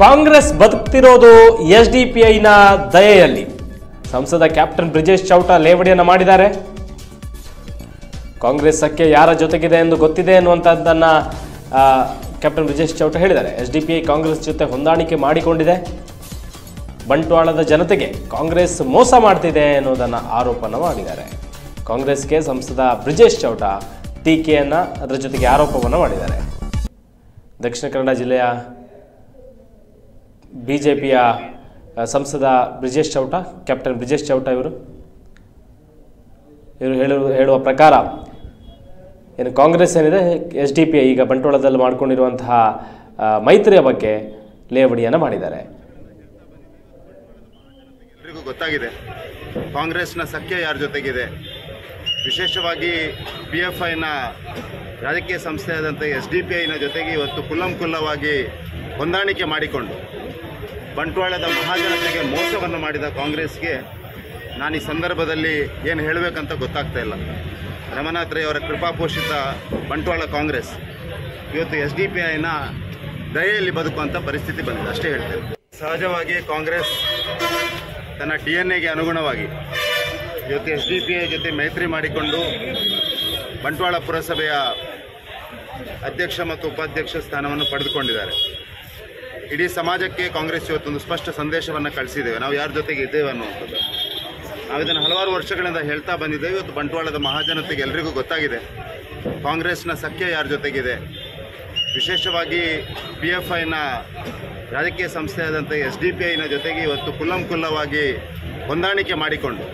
ಕಾಂಗ್ರೆಸ್ ಬದುಕ್ತಿರೋದು ಎಸ್ಡಿಪಿಐನ ದಯೆಯಲ್ಲಿ. ಸಂಸದ ಕ್ಯಾಪ್ಟನ್ ಬ್ರಿಜೇಶ್ ಚೌಟ ಲೇವಡಿಯನ್ನು ಮಾಡಿದ್ದಾರೆ. ಕಾಂಗ್ರೆಸ್ ಸಖ್ಯ ಯಾರ ಜೊತೆಗಿದೆ ಎಂದು ಗೊತ್ತಿದೆ ಎನ್ನುವಂಥದ್ದನ್ನು ಕ್ಯಾಪ್ಟನ್ ಬ್ರಿಜೇಶ್ ಚೌಟ ಹೇಳಿದ್ದಾರೆ. ಎಸ್ಡಿಪಿಐ ಕಾಂಗ್ರೆಸ್ ಜೊತೆ ಹೊಂದಾಣಿಕೆ ಮಾಡಿಕೊಂಡಿದೆ. ಬಂಟ್ವಾಳದ ಜನತೆಗೆ ಕಾಂಗ್ರೆಸ್ ಮೋಸ ಮಾಡ್ತಿದೆ ಎನ್ನುವುದನ್ನು ಆರೋಪನ ಮಾಡಿದ್ದಾರೆ. ಕಾಂಗ್ರೆಸ್ಗೆ ಸಂಸದ ಬ್ರಿಜೇಶ್ ಚೌಟ ಟೀಕೆಯನ್ನು ಅದರ ಜೊತೆಗೆ ಆರೋಪವನ್ನು ಮಾಡಿದ್ದಾರೆ. ದಕ್ಷಿಣ ಕನ್ನಡ ಜಿಲ್ಲೆಯ ಬಿಜೆಪಿಯ ಸಂಸದ ಬ್ರಿಜೇಶ್ ಚೌಟ, ಕ್ಯಾಪ್ಟನ್ ಬ್ರಿಜೇಶ್ ಚೌಟ ಇವರು ಹೇಳುವ ಪ್ರಕಾರ ಏನು ಕಾಂಗ್ರೆಸ್ ಏನಿದೆ ಎಸ್ಡಿಪಿಐ ಈಗ ಬಂಟ್ವಾಳದಲ್ಲಿ ಮಾಡಿಕೊಂಡಿರುವಂತಹ ಮೈತ್ರಿಯ ಬಗ್ಗೆ ಲೇವಡಿಯನ್ನು ಮಾಡಿದ್ದಾರೆ. ಎಲ್ರಿಗೂ ಗೊತ್ತಾಗಿದೆ ಕಾಂಗ್ರೆಸ್ನ ಸಖ್ಯ ಯಾರ ಜೊತೆಗಿದೆ. ವಿಶೇಷವಾಗಿ PFIನ ರಾಜಕೀಯ ಸಂಸ್ಥೆಯಾದಂಥ SDPIನ ಜೊತೆಗೆ ಇವತ್ತು ಕುಲ್ಲಂಕುಲ್ಲವಾಗಿ ಹೊಂದಾಣಿಕೆ ಮಾಡಿಕೊಂಡು ಬಂಟ್ವಾಳದ ಮಹಾಜನತೆಗೆ ಮೋಸವನ್ನು ಮಾಡಿದ ಕಾಂಗ್ರೆಸ್ಗೆ ನಾನು ಈ ಸಂದರ್ಭದಲ್ಲಿ ಏನು ಹೇಳಬೇಕಂತ ಗೊತ್ತಾಗ್ತಾ ಇಲ್ಲ. ರಮನಾಥ್ ರೈ ಅವರ ಕೃಪಾಪೋಷಿತ ಬಂಟ್ವಾಳ ಕಾಂಗ್ರೆಸ್ ಇವತ್ತು SDPIನ ದಯೆಯಲ್ಲಿ ಬದುಕುವಂಥ ಪರಿಸ್ಥಿತಿ ಬಂದಿದೆ, ಅಷ್ಟೇ ಹೇಳ್ತೇನೆ. ಸಹಜವಾಗಿ ಕಾಂಗ್ರೆಸ್ ತನ್ನ DNA ಅನುಗುಣವಾಗಿ ಇವತ್ತು SDPI ಜೊತೆ ಮೈತ್ರಿ ಮಾಡಿಕೊಂಡು ಬಂಟ್ವಾಳ ಪುರಸಭೆಯ ಅಧ್ಯಕ್ಷ ಮತ್ತು ಉಪಾಧ್ಯಕ್ಷ ಸ್ಥಾನವನ್ನು ಪಡೆದುಕೊಂಡಿದ್ದಾರೆ. ಇಡೀ ಸಮಾಜಕ್ಕೆ ಕಾಂಗ್ರೆಸ್ ಇವತ್ತೊಂದು ಸ್ಪಷ್ಟ ಸಂದೇಶವನ್ನು ಕಳಿಸಿದ್ದೇವೆ, ನಾವು ಯಾರ ಜೊತೆಗೆ ಇದ್ದೇವೆ ಅನ್ನುವಂಥದ್ದು. ನಾವು ಇದನ್ನು ಹಲವಾರು ವರ್ಷಗಳಿಂದ ಹೇಳ್ತಾ ಬಂದಿದ್ದೇವೆ. ಇವತ್ತು ಬಂಟ್ವಾಳದ ಮಹಾಜನತೆಗೆ ಎಲ್ರಿಗೂ ಗೊತ್ತಾಗಿದೆ ಕಾಂಗ್ರೆಸ್ನ ಸಖ್ಯ ಯಾರ ಜೊತೆಗಿದೆ. ವಿಶೇಷವಾಗಿ PFIನ ರಾಜಕೀಯ ಸಂಸ್ಥೆಯಾದಂಥ SDPIನ ಜೊತೆಗೆ ಇವತ್ತು ಕುಲ್ಲಂಕುಲ್ಲವಾಗಿ ಹೊಂದಾಣಿಕೆ ಮಾಡಿಕೊಂಡು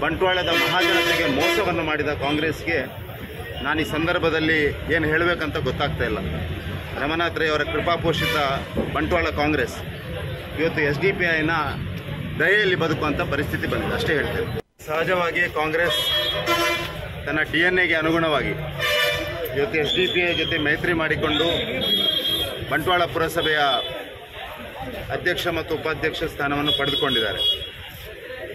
ಬಂಟ್ವಾಳದ ಮಹಾಜನತೆಗೆ ಮೋಸವನ್ನು ಮಾಡಿದ ಕಾಂಗ್ರೆಸ್ಗೆ ನಾನು ಈ ಸಂದರ್ಭದಲ್ಲಿ ಏನು ಹೇಳಬೇಕಂತ ಗೊತ್ತಾಗ್ತಾ ಇಲ್ಲ. ರಮನಾಥ್ ರೈ ಅವರ ಕೃಪಾಪೋಷಿತ ಬಂಟ್ವಾಳ ಕಾಂಗ್ರೆಸ್ ಇವತ್ತು SDPIನ ದಯೆಯಲ್ಲಿ ಬದುಕುವಂಥ ಪರಿಸ್ಥಿತಿ ಬಂದಿದೆ, ಅಷ್ಟೇ ಹೇಳ್ತೇನೆ. ಸಹಜವಾಗಿ ಕಾಂಗ್ರೆಸ್ ತನ್ನ DNA ಅನುಗುಣವಾಗಿ ಇವತ್ತು SDPI ಜೊತೆ ಮೈತ್ರಿ ಮಾಡಿಕೊಂಡು ಬಂಟ್ವಾಳ ಪುರಸಭೆಯ ಅಧ್ಯಕ್ಷ ಮತ್ತು ಉಪಾಧ್ಯಕ್ಷ ಸ್ಥಾನವನ್ನು ಪಡೆದುಕೊಂಡಿದ್ದಾರೆ.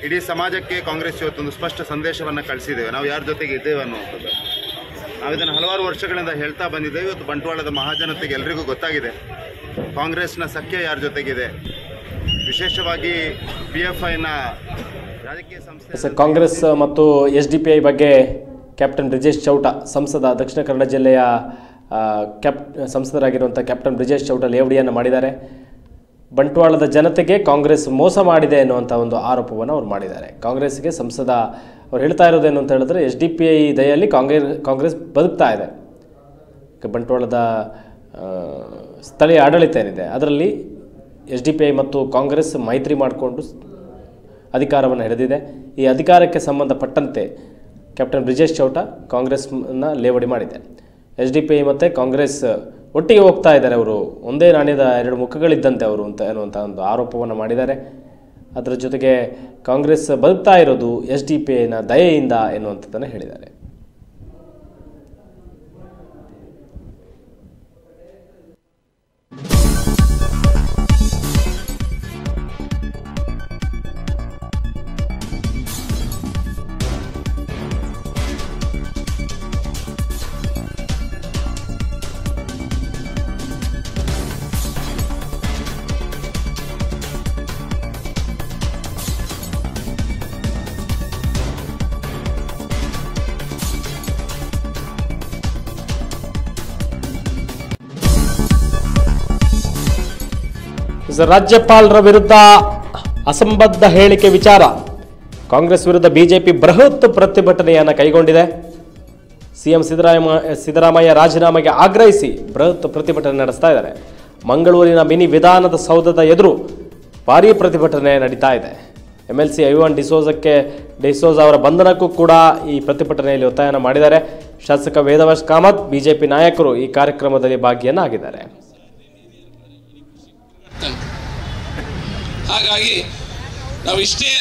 ಇಡೀ ಸಮಾಜಕ್ಕೆ ಕಾಂಗ್ರೆಸ್ ಇವತ್ತೊಂದು ಸ್ಪಷ್ಟ ಸಂದೇಶವನ್ನು ಕಳಿಸಿದ್ದೇವೆ, ನಾವು ಯಾರ ಜೊತೆಗೆ ಇದ್ದೇವೆ ಅನ್ನುವಂಥದ್ದು. ನಾವು ಇದನ್ನು ಹಲವಾರು ವರ್ಷಗಳಿಂದ ಹೇಳ್ತಾ ಬಂದಿದ್ದೇವೆ. ಇವತ್ತು ಬಂಟ್ವಾಳದ ಮಹಾಜನತೆಗೆ ಎಲ್ರಿಗೂ ಗೊತ್ತಾಗಿದೆ ಕಾಂಗ್ರೆಸ್ನ ಸಖ್ಯ ಯಾರ ಜೊತೆಗಿದೆ. ವಿಶೇಷವಾಗಿ PFIನ ರಾಜಕೀಯ ಸಂಸ್ಥೆ ಕಾಂಗ್ರೆಸ್ ಮತ್ತು SDPI ಬಗ್ಗೆ ಕ್ಯಾಪ್ಟನ್ ಬ್ರಿಜೇಶ್ ಚೌಟ, ಸಂಸದ ದಕ್ಷಿಣ ಕನ್ನಡ ಜಿಲ್ಲೆಯ ಸಂಸದರಾಗಿರುವಂಥ ಕ್ಯಾಪ್ಟನ್ ಬ್ರಿಜೇಶ್ ಚೌಟ ಲೇವಡಿಯನ್ನು ಮಾಡಿದ್ದಾರೆ. ಬಂಟ್ವಾಳದ ಜನತೆಗೆ ಕಾಂಗ್ರೆಸ್ ಮೋಸ ಮಾಡಿದೆ ಎನ್ನುವಂಥ ಒಂದು ಆರೋಪವನ್ನು ಅವರು ಮಾಡಿದ್ದಾರೆ. ಕಾಂಗ್ರೆಸ್ಗೆ ಸಂಸದ ಅವ್ರು ಹೇಳ್ತಾ ಇರೋದೇನು ಅಂತ ಹೇಳಿದ್ರೆ SDPI ದಯೆಯಲ್ಲಿ ಕಾಂಗ್ರೆಸ್ ಬದುಕ್ತಾ ಇದೆ. ಬಂಟ್ವಾಳದ ಸ್ಥಳೀಯ ಆಡಳಿತ ಏನಿದೆ ಅದರಲ್ಲಿ SDPI ಮತ್ತು ಕಾಂಗ್ರೆಸ್ ಮೈತ್ರಿ ಮಾಡಿಕೊಂಡು ಅಧಿಕಾರವನ್ನು ಹಿಡಿದಿದೆ. ಈ ಅಧಿಕಾರಕ್ಕೆ ಸಂಬಂಧಪಟ್ಟಂತೆ ಕ್ಯಾಪ್ಟನ್ ಬ್ರಿಜೇಶ್ ಚೌಟ ಕಾಂಗ್ರೆಸ್ನ ಲೇವಡಿ ಮಾಡಿದೆ. SDPI ಮತ್ತು ಕಾಂಗ್ರೆಸ್ ಒಟ್ಟಿಗೆ ಹೋಗ್ತಾ ಇದ್ದಾರೆ, ಅವರು ಒಂದೇ ನಾಣ್ಯದ ಎರಡು ಮುಖಗಳಿದ್ದಂತೆ ಅವರು ಅಂತ ಅನ್ನುವಂಥ ಒಂದು ಆರೋಪವನ್ನು ಮಾಡಿದ್ದಾರೆ. ಅದರ ಜೊತೆಗೆ ಕಾಂಗ್ರೆಸ್ ಬದುಕ್ತಾ ಇರೋದು SDPIನ ದಯೆಯಿಂದ ಎನ್ನುವಂಥದ್ದನ್ನು ಹೇಳಿದ್ದಾರೆ. ರಾಜ್ಯಪಾಲರ ವಿರುದ್ಧ ಅಸಂಬದ್ಧ ಹೇಳಿಕೆ ವಿಚಾರ. ಕಾಂಗ್ರೆಸ್ ವಿರುದ್ಧ ಬಿಜೆಪಿ ಬೃಹತ್ ಪ್ರತಿಭಟನೆಯನ್ನು ಕೈಗೊಂಡಿದೆ. ಸಿಎಂ ಸಿದ್ದರಾಮಯ್ಯ ರಾಜೀನಾಮೆಗೆ ಆಗ್ರಹಿಸಿ ಬೃಹತ್ ಪ್ರತಿಭಟನೆ ನಡೆಸ್ತಾ ಇದ್ದಾರೆ. ಮಂಗಳೂರಿನ ಮಿನಿ ವಿಧಾನದ ಸೌಧದ ಎದುರು ಭಾರೀ ಪ್ರತಿಭಟನೆ ನಡೀತಾ ಇದೆ. MLC ಐವಾನ್ ಡಿಸೋಜ ಅವರ ಬಂಧನಕ್ಕೂ ಕೂಡ ಈ ಪ್ರತಿಭಟನೆಯಲ್ಲಿ ಒತ್ತಾಯನ ಮಾಡಿದ್ದಾರೆ. ಶಾಸಕ ವೇದವ್ಯಾಸ್ ಕಾಮತ್, ಬಿಜೆಪಿ ನಾಯಕರು ಈ ಕಾರ್ಯಕ್ರಮದಲ್ಲಿ ಭಾಗಿಯಾಗಿದ್ದಾರೆ. ಹಾಗಾಗಿ ನಾವು ಇಷ್ಟೇ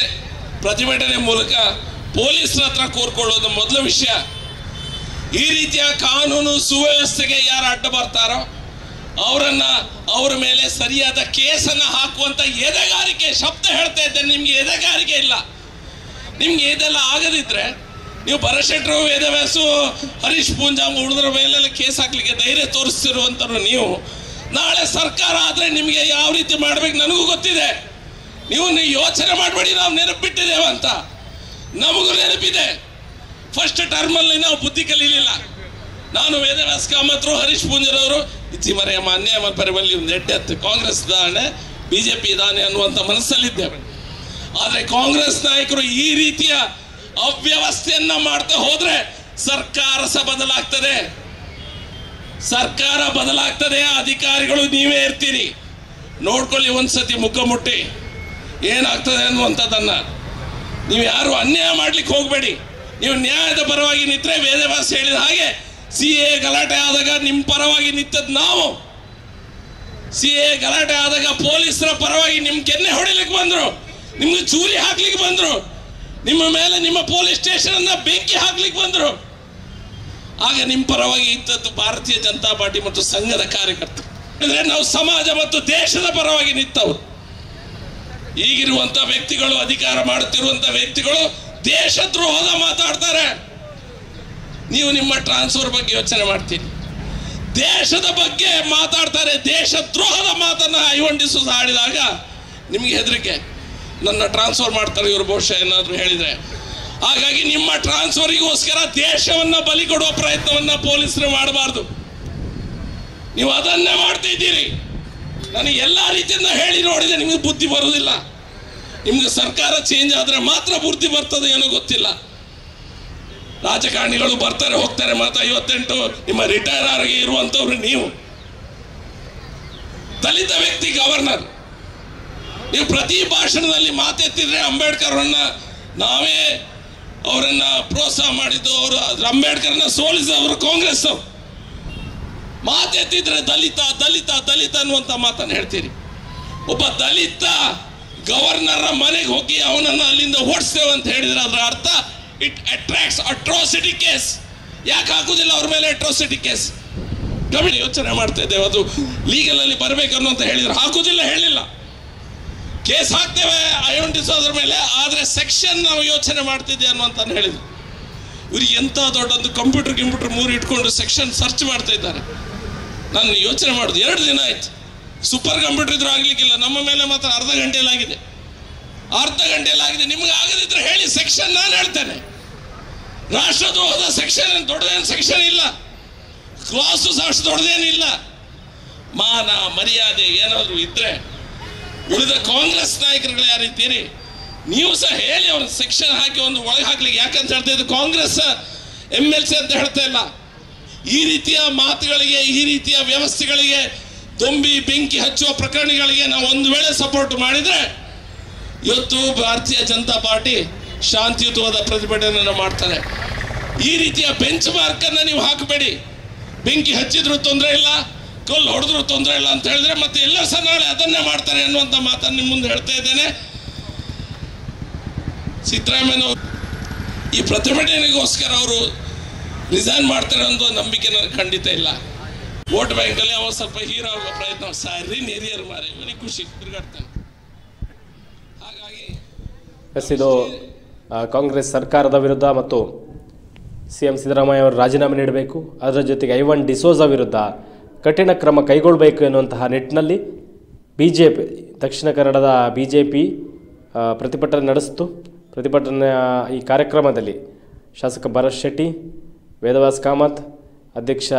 ಪ್ರತಿಭಟನೆ ಮೂಲಕ ಪೊಲೀಸರ ಹತ್ರ ಕೋರ್ಕೊಳ್ಳೋದು ಮೊದಲ ವಿಷಯ. ಈ ರೀತಿಯ ಕಾನೂನು ಸುವ್ಯವಸ್ಥೆಗೆ ಯಾರು ಅಡ್ಡ ಬರ್ತಾರೋ ಅವರ ಮೇಲೆ ಸರಿಯಾದ ಕೇಸನ್ನು ಹಾಕುವಂತ ಎದೆಗಾರಿಕೆ, ಶಬ್ದ ಹೇಳ್ತಾ ಇದ್ದೇನೆ, ನಿಮ್ಗೆ ಎದೆಗಾರಿಕೆ ಇಲ್ಲ. ನಿಮ್ಗೆ ಇದೆಲ್ಲ ಆಗದಿದ್ರೆ ನೀವು ಭರಶೆಟ್ರು, ವೇದವ್ಯಾಸು, ಹರೀಶ್ ಪೂಂಜಾ ಉಳಿದ್ರ ಮೇಲೆಲ್ಲ ಕೇಸ್ ಹಾಕ್ಲಿಕ್ಕೆ ಧೈರ್ಯ ತೋರಿಸ್ತಿರುವಂತರು ನೀವು ನಾಳೆ ಸರ್ಕಾರ ಆದರೆ ನಿಮಗೆ ಯಾವ ರೀತಿ ಮಾಡಬೇಕು ನನಗೂ ಗೊತ್ತಿದೆ. ನೀವು ಯೋಚನೆ ಮಾಡಬೇಡಿ ನಾವು ನೆನಪಿಟ್ಟಿದ್ದೇವೆ ಅಂತ. ನಮಗೂ ನೆನಪಿದೆ. ಫಸ್ಟ್ ಟರ್ಮಲ್ಲಿ ನಾವು ಬುದ್ಧಿ ಕಲೀಲಿಲ್ಲ. ನಾನು ವೇದವ್ಯಾಸ ಕಾಮತ್ರು, ಹರೀಶ್ ಪೂಂಜರವರು ಇಚ್ಚಿ ಮರೆಯ ಮಾನ್ಯ ಪರಿಬಲ್ಲಿ ಒಂದು ಎಟ್ಟೆತ್ತು ಕಾಂಗ್ರೆಸ್ ದಾನೆ ಬಿಜೆಪಿ ದಾನೆ ಅನ್ನುವಂಥ ಮನಸ್ಸಲ್ಲಿದ್ದೇವೆ. ಆದರೆ ಕಾಂಗ್ರೆಸ್ ನಾಯಕರು ಈ ರೀತಿಯ ಅವ್ಯವಸ್ಥೆಯನ್ನ ಮಾಡ್ತಾ ಹೋದ್ರೆ ಸರ್ಕಾರ ಬದಲಾಗ್ತದೆ. ಸರ್ಕಾರ ಬದಲಾಗ್ತದೆ. ಅಧಿಕಾರಿಗಳು ನೀವೇ ಇರ್ತೀರಿ. ನೋಡ್ಕೊಳ್ಳಿ ಒಂದ್ಸತಿ ಮುಖ ಮುಟ್ಟಿ ಏನಾಗ್ತದೆ ಅನ್ನುವಂಥದ್ದನ್ನ. ನೀವು ಯಾರು ಅನ್ಯಾಯ ಮಾಡ್ಲಿಕ್ಕೆ ಹೋಗಬೇಡಿ. ನೀವು ನ್ಯಾಯದ ಪರವಾಗಿ ನಿಂತರೆ ವೇದವ್ಯಾಸ ಹೇಳಿದ ಹಾಗೆ CA ಗಲಾಟೆ ಆದಾಗ ನಿಮ್ಮ ಪರವಾಗಿ ನಿಂತದ್ದು ನಾವು. CA ಗಲಾಟೆ ಆದಾಗ ಪೊಲೀಸರ ಪರವಾಗಿ ನಿಮ್ ಕೆನ್ನೆ ಹೊಡಿಲಿಕ್ಕೆ ಬಂದ್ರು, ನಿಮ್ಗೆ ಚೂರಿ ಹಾಕ್ಲಿಕ್ಕೆ ಬಂದ್ರು, ನಿಮ್ಮ ಮೇಲೆ ನಿಮ್ಮ ಪೊಲೀಸ್ ಸ್ಟೇಷನ್ ಅನ್ನ ಬೆಂಕಿ ಹಾಕ್ಲಿಕ್ಕೆ ಬಂದ್ರು. ಆಗ ನಿಮ್ಮ ಪರವಾಗಿ ಇದ್ದದ್ದು ಭಾರತೀಯ ಜನತಾ ಪಾರ್ಟಿ ಮತ್ತು ಸಂಘದ ಕಾರ್ಯಕರ್ತರು. ಅಂದ್ರೆ ನಾವು ಸಮಾಜ ಮತ್ತು ದೇಶದ ಪರವಾಗಿ ನಿಂತವರು. ಈಗಿರುವಂತ ವ್ಯಕ್ತಿಗಳು, ಅಧಿಕಾರ ಮಾಡುತ್ತಿರುವಂತ ವ್ಯಕ್ತಿಗಳು ದೇಶದ್ರೋಹದ ಮಾತಾಡ್ತಾರೆ. ನೀವು ನಿಮ್ಮ ಟ್ರಾನ್ಸ್ಫರ್ ಬಗ್ಗೆ ಯೋಚನೆ ಮಾಡ್ತೀರಿ, ದೇಶದ ಬಗ್ಗೆ ಮಾತಾಡ್ತಾರೆ. ದೇಶದ್ರೋಹದ ಮಾತನ್ನ ಐವಂಡಿಸು ಆಡಿದಾಗ ನಿಮಗೆ ಹೆದರಿಕೆ, ನನ್ನ ಟ್ರಾನ್ಸ್ಫರ್ ಮಾಡ್ತಾರೆ ಇವರು ಬಹುಶಃ ಏನಾದ್ರು ಹೇಳಿದ್ರೆ. ಹಾಗಾಗಿ ನಿಮ್ಮ ಟ್ರಾನ್ಸ್ಫರಿಗೋಸ್ಕರ ದೇಶವನ್ನ ಬಲಿ ಕೊಡುವ ಪ್ರಯತ್ನವನ್ನ ಪೊಲೀಸರು ಮಾಡಬಾರ್ದು. ನೀವು ಅದನ್ನೇ ಮಾಡ್ತಿದ್ದೀರಿ. ನನಗೆ ಎಲ್ಲಾ ರೀತಿಯಿಂದ ಹೇಳಿ ನೋಡಿದೆ, ನಿಮಗೆ ಬುದ್ಧಿ ಬರುವುದಿಲ್ಲ. ನಿಮ್ಗೆ ಸರ್ಕಾರ ಚೇಂಜ್ ಆದ್ರೆ ಮಾತ್ರ ಬುದ್ಧಿ ಬರ್ತದೆ ಏನೋ ಗೊತ್ತಿಲ್ಲ. ರಾಜಕಾರಣಿಗಳು ಬರ್ತಾರೆ ಹೋಗ್ತಾರೆ. ಮಾತ್ರ 58 ನಿಮ್ಮ ರಿಟೈರ್ ಆಗಿ ಇರುವಂತವ್ರು ನೀವು. ದಲಿತ ವ್ಯಕ್ತಿ ಗವರ್ನರ್, ನೀವು ಪ್ರತಿ ಭಾಷಣದಲ್ಲಿ ಮಾತೆತ್ತಿದ್ರೆ ಅಂಬೇಡ್ಕರ್ ಅವರನ್ನ ನಾವೇ ಅವರನ್ನ ಪ್ರೋತ್ಸಾಹ ಮಾಡಿದ್ದು, ಅವರು ಅಂಬೇಡ್ಕರ್ನ ಸೋಲಿಸಿದವರು ಕಾಂಗ್ರೆಸ್. ಮಾತೆತ್ತಿದ್ರೆ ದಲಿತ ದಲಿತ ದಲಿತ ಅನ್ನುವಂತ ಮಾತನ್ನು ಹೇಳ್ತೀರಿ. ಒಬ್ಬ ದಲಿತ ಗವರ್ನರ್ ಮನೆಗೆ ಹೋಗಿ ಅವನನ್ನ ಅಲ್ಲಿಂದ ಓಡಿಸ್ತೇವೆ ಅಂತ ಹೇಳಿದ್ರೆ ಅದರ ಅರ್ಥ ಇಟ್ ಅಟ್ರಾಕ್ಟ್ಸ್ ಅಟ್ರಾಸಿಟಿ ಕೇಸ್. ಯಾಕೆ ಹಾಕುದಿಲ್ಲ ಅವ್ರ ಮೇಲೆ ಅಟ್ರಾಸಿಟಿ ಕೇಸ್? ಕಮಿಟಿ ಯೋಚನೆ ಮಾಡ್ತಾ ಇದ್ದೇವೆ, ಅದು ಲೀಗಲ್ ಅಲ್ಲಿ ಬರಬೇಕು ಅನ್ನೋ ಅಂತ ಹೇಳಿದ್ರು. ಹಾಕುದಿಲ್ಲ, ಹೇಳಿಲ್ಲ. ಕೇಸ್ ಹಾಕ್ತೇವೆ ಐಡೆಂಟಿಸೋದ್ರ ಮೇಲೆ, ಆದ್ರೆ ಸೆಕ್ಷನ್ ನಾವು ಯೋಚನೆ ಮಾಡ್ತಿದ್ದೆ ಅನ್ನುವಂತ ಹೇಳಿದ್ರು. ಇವ್ರಿಗೆ ಎಂತ ದೊಡ್ಡೊಂದು ಕಂಪ್ಯೂಟರ್ 3 ಇಟ್ಕೊಂಡು ಸೆಕ್ಷನ್ ಸರ್ಚ್ ಮಾಡ್ತಾ ಇದ್ದಾರೆ. ನಾನು ಯೋಚನೆ ಮಾಡುದು 2 ದಿನ ಆಯ್ತು. ಸೂಪರ್ ಕಂಪ್ಯೂಟರ್ ಇದ್ರೂ ಆಗ್ಲಿಕ್ಕಿಲ್ಲ. ನಮ್ಮ ಮೇಲೆ ಮಾತ್ರ ಅರ್ಧ ಗಂಟೆಯಲ್ಲಿ ಆಗಿದೆ. ನಿಮ್ಗೆ ಆಗದಿದ್ರೆ ಹೇಳಿ, ಸೆಕ್ಷನ್ ನಾನು ಹೇಳ್ತೇನೆ. ರಾಷ್ಟ್ರದ್ರೋಹದ ಸೆಕ್ಷನ್ ದೊಡ್ಡದೇನು ಸೆಕ್ಷನ್ ಇಲ್ಲ, ಕ್ಲಾಸು ಅಷ್ಟು ದೊಡ್ಡದೇನಿಲ್ಲ. ಮಾನ ಮರ್ಯಾದೆ ಏನಾದ್ರು ಇದ್ರೆ ಉಳಿದ ಕಾಂಗ್ರೆಸ್ ನಾಯಕರುಗಳು ಯಾರಿದ್ದೀರಿ ನೀವು ಸಹ ಹೇಳಿ, ಅವ್ರ ಸೆಕ್ಷನ್ ಹಾಕಿ ಒಂದು ಒಳಗೆ ಹಾಕ್ಲಿಕ್ಕೆ. ಯಾಕಂತ ಹೇಳ್ತಾ ಇದ್ದು ಕಾಂಗ್ರೆಸ್ MLC ಅಂತ ಹೇಳ್ತಾ ಇಲ್ಲ. ಈ ರೀತಿಯ ಮಾತುಗಳಿಗೆ, ಈ ರೀತಿಯ ವ್ಯವಸ್ಥೆಗಳಿಗೆ, ದೊಂಬಿ ಬೆಂಕಿ ಹಚ್ಚುವ ಪ್ರಕರಣಗಳಿಗೆ ನಾವು ಒಂದು ವೇಳೆ ಸಪೋರ್ಟ್ ಮಾಡಿದ್ರೆ ಇವತ್ತು ಭಾರತೀಯ ಜನತಾ ಪಾರ್ಟಿ ಶಾಂತಿಯುತವಾದ ಪ್ರತಿಭಟನೆಯನ್ನು ಮಾಡ್ತಾರೆ. ಈ ರೀತಿಯ ಬೆಂಚ್ ಮಾರ್ಕ್ ಅನ್ನ ನೀವು ಹಾಕಬೇಡಿ. ಬೆಂಕಿ ಹಚ್ಚಿದ್ರು ತೊಂದರೆ ಇಲ್ಲ, ಕಲ್ಲು ಹೊಡೆದ್ರು ತೊಂದರೆ ಇಲ್ಲ ಅಂತ ಹೇಳಿದ್ರೆ ಮತ್ತೆ ಎಲ್ಲರೂ ಸಹ ನಾಳೆ ಅದನ್ನೇ ಮಾಡ್ತಾರೆ ಅನ್ನುವಂಥ ಮಾತನ್ನು ನಿಮ್ಮ ಮುಂದೆ ಹೇಳ್ತಾ ಇದ್ದೇನೆ. ಸಿದ್ದರಾಮಯ್ಯ ಈ ಪ್ರತಿಭಟನೆಗೋಸ್ಕರ ಅವರು ರಿಸೈನ್ ಮಾಡ್ತಾರೆ ಅನ್ನೋ ನಂಬಿಕೆ ನನಗೆ ಖಂಡಿತ ಇಲ್ಲ. ವೋಟ್ ಬ್ಯಾಂಕಲ್ಲಿ ಅವ ಸ್ವಲ್ಪ ಹೀರೋ ಆಗೋ ಪ್ರಯತ್ನ. ಸಾರಿ ಹಿರಿಯರು ಮಾರಿ ನನಗೆ ಖುಷಿ ತಿರುಗಾಡ್ತಾನೆ. ಹಾಗಾಗಿ ಇದು ಕಾಂಗ್ರೆಸ್ ಸರ್ಕಾರದ ವಿರುದ್ಧ ಮತ್ತು CM ಸಿದ್ದರಾಮಯ್ಯ ಅವರು ರಾಜೀನಾಮೆ ನೀಡಬೇಕು, ಅದರ ಜೊತೆಗೆ ಐವನ್ ಡಿಸೋಜ ವಿರುದ್ಧ ಕಠಿಣ ಕ್ರಮ ಕೈಗೊಳ್ಳಬೇಕು ಎನ್ನುವಂತಹ ನಿಟ್ಟಿನಲ್ಲಿ BJP ದಕ್ಷಿಣ ಕನ್ನಡದ BJP ಪ್ರತಿಭಟನೆ ನಡೆಸಿತು. ಪ್ರತಿಭಟನೆಯ ಈ ಕಾರ್ಯಕ್ರಮದಲ್ಲಿ ಶಾಸಕ ಭರತ್ ಶೆಟ್ಟಿ, ವೇದವ್ಯಾಸ ಕಾಮತ್, ಅಧ್ಯಕ್ಷ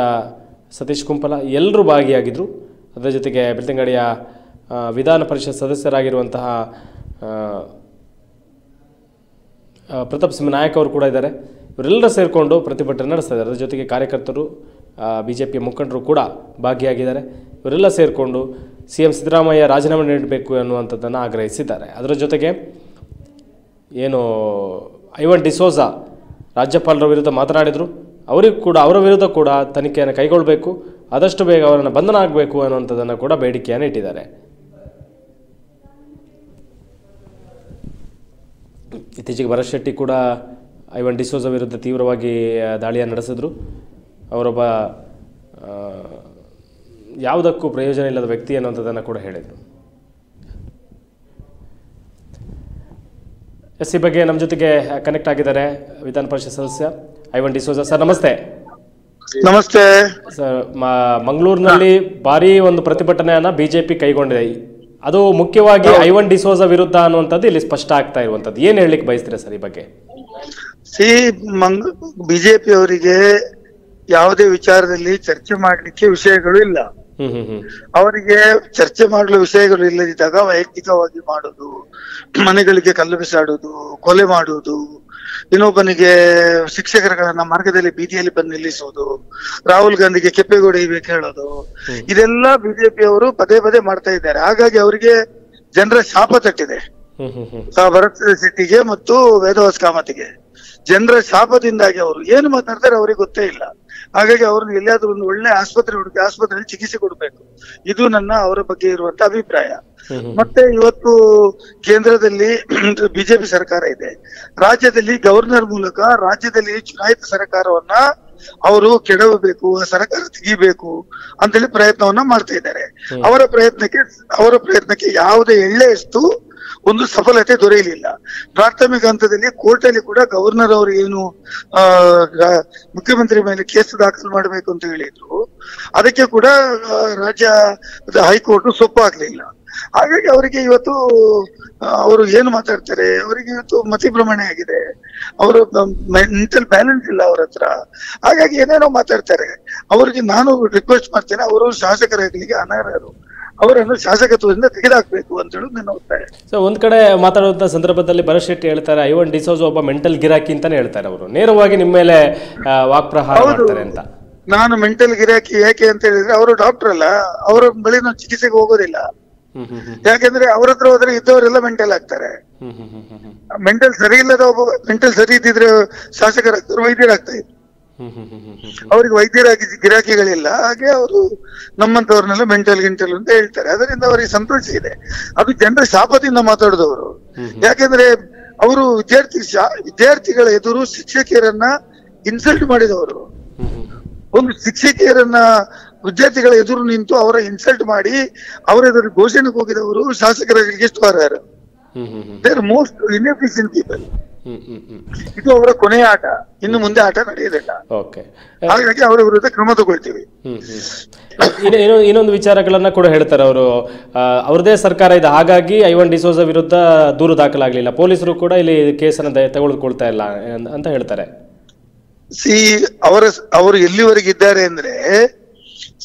ಸತೀಶ್ ಕುಂಪಲ ಎಲ್ಲರೂ ಭಾಗಿಯಾಗಿದ್ದರು. ಅದರ ಜೊತೆಗೆ ಬೆಳ್ತಂಗಡಿಯ ವಿಧಾನ ಪರಿಷತ್ ಸದಸ್ಯರಾಗಿರುವಂತಹ ಪ್ರತಾಪ್ ಸಿಂಹ ನಾಯಕ್ ಅವರು ಕೂಡ ಇದ್ದಾರೆ. ಇವರೆಲ್ಲರೂ ಸೇರಿಕೊಂಡು ಪ್ರತಿಭಟನೆ ನಡೆಸ್ತಾ ಇದ್ದಾರೆ. ಅದರ ಜೊತೆಗೆ ಕಾರ್ಯಕರ್ತರು, BJP ಮುಖಂಡರು ಕೂಡ ಭಾಗಿಯಾಗಿದ್ದಾರೆ. ಇವರೆಲ್ಲ ಸೇರಿಕೊಂಡು CM ಸಿದ್ದರಾಮಯ್ಯ ರಾಜೀನಾಮೆ ನೀಡಬೇಕು ಅನ್ನುವಂಥದ್ದನ್ನು ಆಗ್ರಹಿಸಿದ್ದಾರೆ. ಅದರ ಜೊತೆಗೆ ಏನು ಐವನ್ ಡಿಸೋಜ ರಾಜ್ಯಪಾಲರ ವಿರುದ್ಧ ಮಾತನಾಡಿದರು, ಅವರಿಗೂ ಕೂಡ ಅವರ ವಿರುದ್ಧ ಕೂಡ ತನಿಖೆಯನ್ನು ಕೈಗೊಳ್ಳಬೇಕು, ಆದಷ್ಟು ಬೇಗ ಅವರನ್ನು ಬಂಧನ ಆಗಬೇಕು ಅನ್ನುವಂಥದ್ದನ್ನು ಕೂಡ ಬೇಡಿಕೆಯನ್ನು ಇಟ್ಟಿದ್ದಾರೆ. ಇತ್ತೀಚೆಗೆ ಭರತ್ ಶೆಟ್ಟಿ ಕೂಡ ಐವನ್ ಡಿಸೋಜ ವಿರುದ್ಧ ತೀವ್ರವಾಗಿ ದಾಳಿಯನ್ನು ನಡೆಸಿದ್ರು. ಅವರೊಬ್ಬ ಯಾವುದಕ್ಕೂ ಪ್ರಯೋಜನ ಇಲ್ಲದ ವ್ಯಕ್ತಿ ಅನ್ನುವಂಥದ್ದನ್ನು ಕೂಡ ಹೇಳಿದರು. ಈ ಬಗ್ಗೆ ನಮ್ಮ ಜೊತೆಗೆ ಕನೆಕ್ಟ್ ಆಗಿದ್ದಾರೆ ವಿಧಾನ ಪರಿಷತ್ ಸದಸ್ಯ ಐವನ್ ಡಿಸೋಜ. ಸರ್ ನಮಸ್ತೆ. ನಮಸ್ತೆ ಸರ್. ಮಂಗಳೂರಿನಲ್ಲಿ ಭಾರಿ ಒಂದು ಪ್ರತಿಭಟನೆಯನ್ನ ಬಿಜೆಪಿ ಕೈಗೊಂಡಿದೆ. ಅದು ಮುಖ್ಯವಾಗಿ ಐವನ್ ಡಿಸೋಜ ವಿರುದ್ಧ ಅನ್ನುವಂಥದ್ದು ಇಲ್ಲಿ ಸ್ಪಷ್ಟ ಆಗ್ತಾ ಇರುವಂತದ್ದು. ಏನ್ ಹೇಳಲಿಕ್ಕೆ ಬಯಸ್ತೀರಾ ಸರ್ ಈ ಬಗ್ಗೆ? ಬಿಜೆಪಿ ಅವರಿಗೆ ಯಾವುದೇ ವಿಚಾರದಲ್ಲಿ ಚರ್ಚೆ ಮಾಡ್ಲಿಕ್ಕೆ ವಿಷಯಗಳು ಇಲ್ಲ. ಅವರಿಗೆ ಚರ್ಚೆ ಮಾಡಲು ವಿಷಯಗಳು ಇಲ್ಲದಿದ್ದಾಗ ವೈಯಕ್ತಿಕವಾಗಿ ಮಾಡುವುದು, ಮನೆಗಳಿಗೆ ಕಲ್ಲು ಬಿಸಾಡುವುದು, ಕೊಲೆ ಮಾಡುವುದು, ಇನ್ನೊಬ್ಬನಿಗೆ ಶಿಕ್ಷಕರುಗಳನ್ನ ಮಾರ್ಗದಲ್ಲಿ ಬೀದಿಯಲ್ಲಿ ಬಂದು ನಿಲ್ಲಿಸುವುದು, ರಾಹುಲ್ ಗಾಂಧಿಗೆ ಕೆಪ್ಪೆಗೊಡೆಯಬೇಕು ಹೇಳೋದು, ಇದೆಲ್ಲ ಬಿಜೆಪಿ ಅವರು ಪದೇ ಪದೇ ಮಾಡ್ತಾ ಇದ್ದಾರೆ. ಹಾಗಾಗಿ ಅವರಿಗೆ ಜನರ ಶಾಪ ತಟ್ಟಿದೆ. ಭರತ್ ಶೆಟ್ಟಿಗೆ ಮತ್ತು ವೇದವಾಸ್ ಕಾಮತಿಗೆ ಜನರ ಶಾಪದಿಂದಾಗಿ ಅವರು ಏನು ಮಾತಾಡ್ತಾರೆ ಅವರಿಗೆ ಗೊತ್ತೇ ಇಲ್ಲ. ಹಾಗಾಗಿ ಅವ್ರನ್ನ ಎಲ್ಲಿಯಾದ್ರೂ ಒಂದು ಒಳ್ಳೆ ಆಸ್ಪತ್ರೆ ಹುಡುಕಿ ಆಸ್ಪತ್ರೆಯಲ್ಲಿ ಚಿಕಿತ್ಸೆ ಕೊಡ್ಬೇಕು. ಇದು ನನ್ನ ಅವರ ಬಗ್ಗೆ ಇರುವಂತ ಅಭಿಪ್ರಾಯ. ಮತ್ತೆ ಇವತ್ತು ಕೇಂದ್ರದಲ್ಲಿ ಬಿಜೆಪಿ ಸರ್ಕಾರ ಇದೆ, ರಾಜ್ಯದಲ್ಲಿ ಗವರ್ನರ್ ಮೂಲಕ ರಾಜ್ಯದಲ್ಲಿ ಚುನಾಯಿತ ಸರ್ಕಾರವನ್ನ ಅವರು ಕೆಡವಬೇಕು, ಆ ಸರ್ಕಾರ ತೆಗಿಬೇಕು ಅಂತೇಳಿ ಪ್ರಯತ್ನವನ್ನ ಮಾಡ್ತಾ ಇದ್ದಾರೆ. ಅವರ ಪ್ರಯತ್ನಕ್ಕೆ ಯಾವುದೇ ಎಳ್ಳೆಯಷ್ಟು ಒಂದು ಸಫಲತೆ ದೊರೆಯಲಿಲ್ಲ. ಪ್ರಾಥಮಿಕ ಹಂತದಲ್ಲಿ ಕೋರ್ಟ್ ಅಲ್ಲಿ ಕೂಡ ಗವರ್ನರ್ ಅವರು ಏನು ಮುಖ್ಯಮಂತ್ರಿ ಮೇಲೆ ಕೇಸ್ ದಾಖಲು ಮಾಡಬೇಕು ಅಂತ ಹೇಳಿದ್ರು, ಅದಕ್ಕೆ ಕೂಡ ರಾಜ್ಯ ಹೈಕೋರ್ಟ್ ಸೊಪ್ಪಾಗ್ಲಿಲ್ಲ. ಹಾಗಾಗಿ ಅವರಿಗೆ ಇವತ್ತು ಅವರು ಏನು ಮಾತಾಡ್ತಾರೆ, ಅವರಿಗೆ ಇವತ್ತು ಮತಿಭ್ರಮಣೆ ಆಗಿದೆ, ಅವರು ಮೆಂಟಲ್ ಬ್ಯಾಲೆನ್ಸ್ ಇಲ್ಲ ಅವ್ರ ಹತ್ರ. ಹಾಗಾಗಿ ಏನೇನೋ ಮಾತಾಡ್ತಾರೆ. ಅವರಿಗೆ ನಾನು ರಿಕ್ವೆಸ್ಟ್ ಮಾಡ್ತೇನೆ, ಅವರು ಶಾಸಕರಾಗಲಿಕ್ಕೆ ಅನರ್ಹರು, ಅವರನ್ನು ಶಾಸಕತ್ವದಿಂದ ತೆಗೆದುಹಾಕ್ಬೇಕು ಅಂತ ಹೇಳಿ ನನ್ನ ಒತ್ತಾಯ. ಸೊ ಒಂದ್ ಕಡೆ ಮಾತಾಡುವಂತ ಸಂದರ್ಭದಲ್ಲಿ ಭರತ್ ಶೆಟ್ಟಿ ಹೇಳ್ತಾರೆ ಐವನ್ ಡಿಸೋಜ ಒಬ್ಬ ಮೆಂಟಲ್ ಗಿರಾಕಿ ಅಂತಾನೆ ಹೇಳ್ತಾರೆ. ಅವರು ನೇರವಾಗಿ ನಿಮ್ಮ ಮೇಲೆ ವಾಕ್ಪ್ರಹಾರ ಮಾಡ್ತಾರೆ ಅಂತ. ನಾನು ಮೆಂಟಲ್ ಗಿರಾಕಿ ಯಾಕೆ ಅಂತ ಹೇಳಿದ್ರೆ, ಅವರು ಡಾಕ್ಟರ್ ಅಲ್ಲ, ಅವರ ಬಳಿ ನಾವು ಚಿಕಿತ್ಸೆಗೆ ಹೋಗೋದಿಲ್ಲ. ಯಾಕೆಂದ್ರೆ ಅವ್ರ ಹತ್ರ ಹೋದ್ರೆ ಇದ್ದವರೆಲ್ಲ ಮೆಂಟಲ್ ಆಗ್ತಾರೆ. ಮೆಂಟಲ್ ಸರಿ ಇಲ್ಲದ ಒಬ್ಬ ಮೆಂಟಲ್ ಸರಿ ಇದ್ದಿದ್ರೆ ಶಾಸಕರಾಗ್ತಾರೆ, ವೈದ್ಯರಾಗ್ತಾ ಇದ್ರು. ಅವ್ರಿಗೆ ವೈದ್ಯರಾಗಿ ಗಿರಾಕಿಗಳಿಲ್ಲ. ಹಾಗೆ ಅವರು ನಮ್ಮಂತವ್ರನ್ನೆಲ್ಲ ಮೆಂಟಲ್ ಅಂತ ಹೇಳ್ತಾರೆ. ಅದರಿಂದ ಅವರಿಗೆ ಸಂತೋಷ ಇದೆ. ಅದು ಜನರ ಶಾಪದಿಂದ ಮಾತಾಡಿದವರು. ಯಾಕೆಂದ್ರೆ ಅವರು ವಿದ್ಯಾರ್ಥಿಗಳ ಎದುರು ಶಿಕ್ಷಕಿಯರನ್ನ ಇನ್ಸಲ್ಟ್ ಮಾಡಿದವರು. ಒಂದು ಶಿಕ್ಷಕಿಯರನ್ನ ವಿದ್ಯಾರ್ಥಿಗಳ ಎದುರು ನಿಂತು ಅವರ ಇನ್ಸಲ್ಟ್ ಮಾಡಿ ಅವರ ಎದುರು ಘೋಷಣೆಗೆ ಹೋಗಿದವರು ಶಾಸಕರಿಗೆ ಎಷ್ಟು ಅರ್ಹರು. They are most inefficient people. ಇದು ಅವರ ಕೊನೆಯ ಆಟ, ಇನ್ನು ಮುಂದೆ ಆಟ ನಡೆಯೋದಿಲ್ಲ. ಹಾಗಾಗಿ ಅವರ ವಿರುದ್ಧ ಕ್ರಮ ತಗೊಳ್ತೀವಿ. ಇನ್ನೊಂದು ವಿಚಾರಗಳನ್ನ ಕೂಡ ಹೇಳ್ತಾರೆ ಅವರು. ಅವ್ರದೇ ಸರ್ಕಾರ ಇದೆ, ಹಾಗಾಗಿ ಐವನ್ ಡಿಸೋಜ ವಿರುದ್ಧ ದೂರು ದಾಖಲಾಗ್ಲಿಲ್ಲ, ಪೊಲೀಸರು ಕೂಡ ಇಲ್ಲಿ ಕೇಸನ್ನ ತೆಗೆದುಕೊಳ್ತಾ ಇಲ್ಲ ಅಂತ ಹೇಳ್ತಾರೆ. ಅವರು ಎಲ್ಲಿವರೆಗೆ ಇದ್ದಾರೆ ಅಂದ್ರೆ,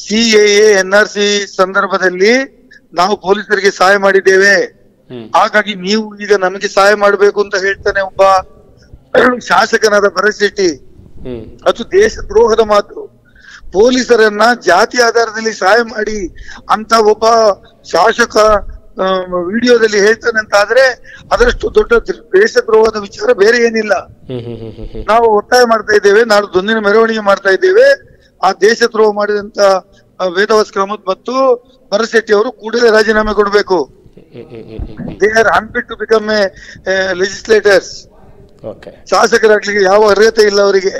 CAA NRC ಸಂದರ್ಭದಲ್ಲಿ ನಾವು ಪೊಲೀಸರಿಗೆ ಸಹಾಯ ಮಾಡಿದ್ದೇವೆ, ಹಾಗಾಗಿ ನೀವು ಈಗ ನಮಗೆ ಸಹಾಯ ಮಾಡಬೇಕು ಅಂತ ಹೇಳ್ತಾನೆ ಒಬ್ಬ ಶಾಸಕನಾದ ಭರತ್ ಶೆಟ್ಟಿ. ಅದು ದೇಶ ದ್ರೋಹದ ಮಾತು. ಪೊಲೀಸರನ್ನ ಜಾತಿ ಆಧಾರದಲ್ಲಿ ಸಹಾಯ ಮಾಡಿ ಅಂತ ಒಬ್ಬ ಶಾಸಕ ವಿಡಿಯೋದಲ್ಲಿ ಹೇಳ್ತಾನೆ ಅಂತ ಆದ್ರೆ ಅದರಷ್ಟು ದೊಡ್ಡ ದೇಶ ದ್ರೋಹದ ವಿಚಾರ ಬೇರೆ ಏನಿಲ್ಲ. ನಾವು ಒತ್ತಾಯ ಮಾಡ್ತಾ ಇದ್ದೇವೆ, ನಾಳೆ ದೊಂದಿನ ಮೆರವಣಿಗೆ ಮಾಡ್ತಾ ಇದ್ದೇವೆ. ಆ ದೇಶ ದ್ರೋಹ ಮಾಡಿದಂತ ವೇದವಾಸ್ ಕಾಮತ್ ಮತ್ತು ಭರತ್ ಶೆಟ್ಟಿ ಅವರು ಕೂಡಲೇ ರಾಜೀನಾಮೆ ಕೊಡಬೇಕು. They are unfit to become a legislators. ಶಾಸಕರಾಗ್ಲಿಕ್ಕೆ ಯಾವ ಅರ್ಹತೆ ಇಲ್ಲ ಅವರಿಗೆ.